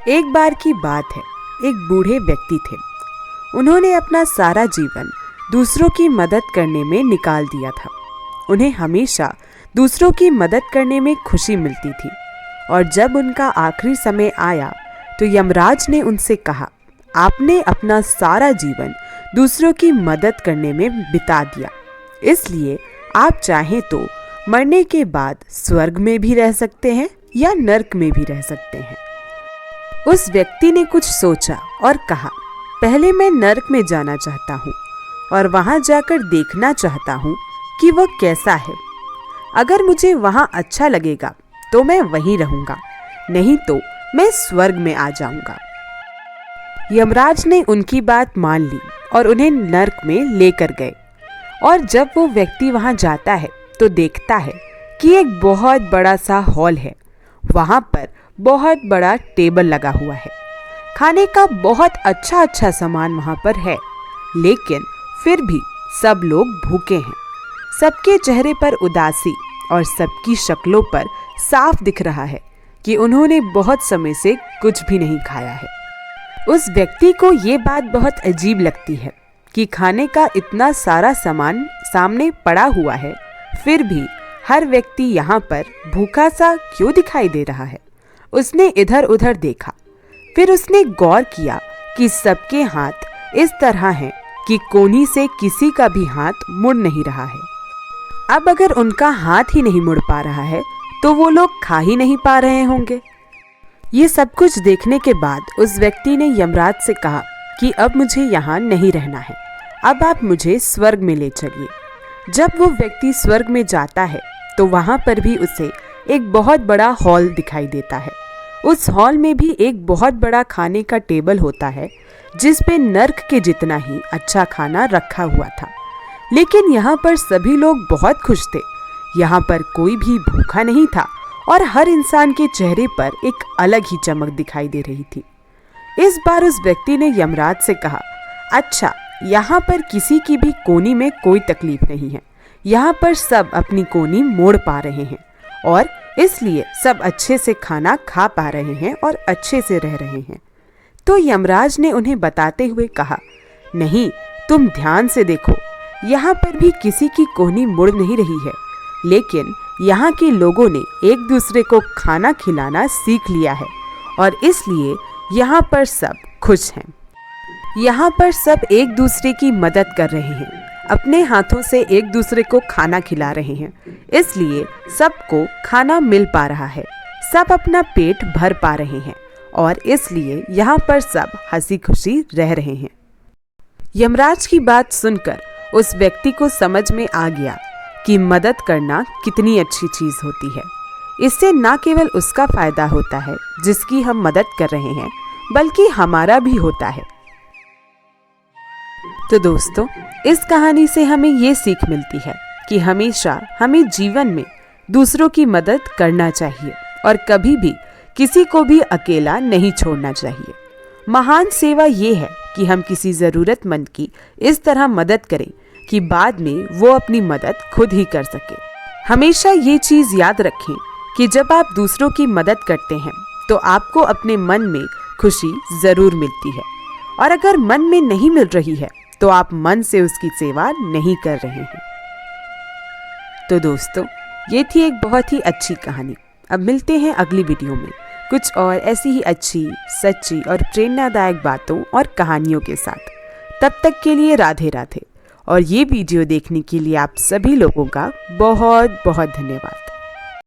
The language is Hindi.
एक बार की बात है, एक बूढ़े व्यक्ति थे। उन्होंने अपना सारा जीवन दूसरों की मदद करने में निकाल दिया था। उन्हें हमेशा दूसरों की मदद करने में खुशी मिलती थी और जब उनका आखिरी समय आया तो यमराज ने उनसे कहा, आपने अपना सारा जीवन दूसरों की मदद करने में बिता दिया, इसलिए आप चाहें तो मरने के बाद स्वर्ग में भी रह सकते हैं या नर्क में भी रह सकते हैं। उस व्यक्ति ने कुछ सोचा और कहा, पहले मैं नर्क में जाना चाहता हूँ और वहाँ जाकर देखना चाहता हूँ कि वह कैसा है। अगर मुझे वहाँ अच्छा लगेगा तो मैं वहीं रहूँगा, नहीं तो मैं स्वर्ग में आ जाऊँगा। यमराज ने उनकी बात मान ली और उन्हें नर्क में लेकर गए। और जब वो व्यक्ति वहाँ जाता है तो देखता है कि एक बहुत बड़ा सा हॉल है। वहाँ पर बहुत बड़ा टेबल लगा हुआ है। खाने का बहुत अच्छा सामान वहाँ पर है, लेकिन फिर भी सब लोग भूखे हैं। सबके चेहरे पर उदासी और सबकी शक्लों पर साफ दिख रहा है कि उन्होंने बहुत समय से कुछ भी नहीं खाया है। उस व्यक्ति को ये बात बहुत अजीब लगती है कि खाने का इतना सारा सामान सामने पड़ा हुआ है, फिर भी हर व्यक्ति यहाँ पर भूखा सा क्यों दिखाई दे रहा है। उसने इधर उधर देखा, फिर उसने गौर किया कि सबके हाथ इस तरह हैं कि कोनी से किसी का भी हाथ मुड़ नहीं रहा है। अब अगर उनका हाथ ही नहीं मुड़ पा रहा है तो वो लोग खा ही नहीं पा रहे होंगे। ये सब कुछ देखने के बाद उस व्यक्ति ने यमराज से कहा कि अब मुझे यहाँ नहीं रहना है, अब आप मुझे स्वर्ग में ले चलिए। जब वो व्यक्ति स्वर्ग में जाता है तो वहाँ पर भी उसे एक बहुत बड़ा हॉल दिखाई देता है। उस हॉल में भी एक बहुत बड़ा खाने का टेबल होता है, जिस पे नर्क के जितना ही अच्छा खाना रखा हुआ था। लेकिन यहाँ पर सभी लोग बहुत खुश थे। यहाँ पर कोई भी भूखा नहीं था और हर इंसान के चेहरे पर एक अलग ही चमक दिखाई दे रही थी। इस बार उस व्यक्ति ने यमराज से कहा, अच्छा, यहाँ पर किसी की भी कोनी में कोई तकलीफ नहीं है। यहाँ पर सब अपनी कोनी मोड़ पा रहे हैं और इसलिए सब अच्छे से खाना खा पा रहे हैं और अच्छे से रह रहे हैं। तो यमराज ने उन्हें बताते हुए कहा, नहीं, तुम ध्यान से देखो, यहाँ पर भी किसी की कोहनी मुड़ नहीं रही है, लेकिन यहाँ के लोगों ने एक दूसरे को खाना खिलाना सीख लिया है और इसलिए यहाँ पर सब खुश हैं। यहाँ पर सब एक दूसरे की मदद कर रहे हैं, अपने हाथों से एक दूसरे को खाना खिला रहे हैं, इसलिए सबको खाना मिल पा रहा है, सब अपना पेट भर पा रहे हैं और इसलिए यहाँ पर सब हंसी खुशी रह रहे हैं। यमराज की बात सुनकर उस व्यक्ति को समझ में आ गया कि मदद करना कितनी अच्छी चीज होती है। इससे न केवल उसका फायदा होता है जिसकी हम मदद कर रहे हैं, बल्कि हमारा भी होता है। तो दोस्तों, इस कहानी से हमें ये सीख मिलती है कि हमेशा हमें जीवन में दूसरों की मदद करना चाहिए और कभी भी किसी को भी अकेला नहीं छोड़ना चाहिए। महान सेवा ये है कि हम किसी ज़रूरतमंद की इस तरह मदद करें कि बाद में वो अपनी मदद खुद ही कर सके। हमेशा ये चीज़ याद रखें कि जब आप दूसरों की मदद करते हैं तो आपको अपने मन में खुशी ज़रूर मिलती है, और अगर मन में नहीं मिल रही है तो आप मन से उसकी सेवा नहीं कर रहे हैं। तो दोस्तों, ये थी एक बहुत ही अच्छी कहानी। अब मिलते हैं अगली वीडियो में कुछ और ऐसी ही अच्छी, सच्ची और प्रेरणादायक बातों और कहानियों के साथ। तब तक के लिए राधे राधे। और ये वीडियो देखने के लिए आप सभी लोगों का बहुत बहुत धन्यवाद।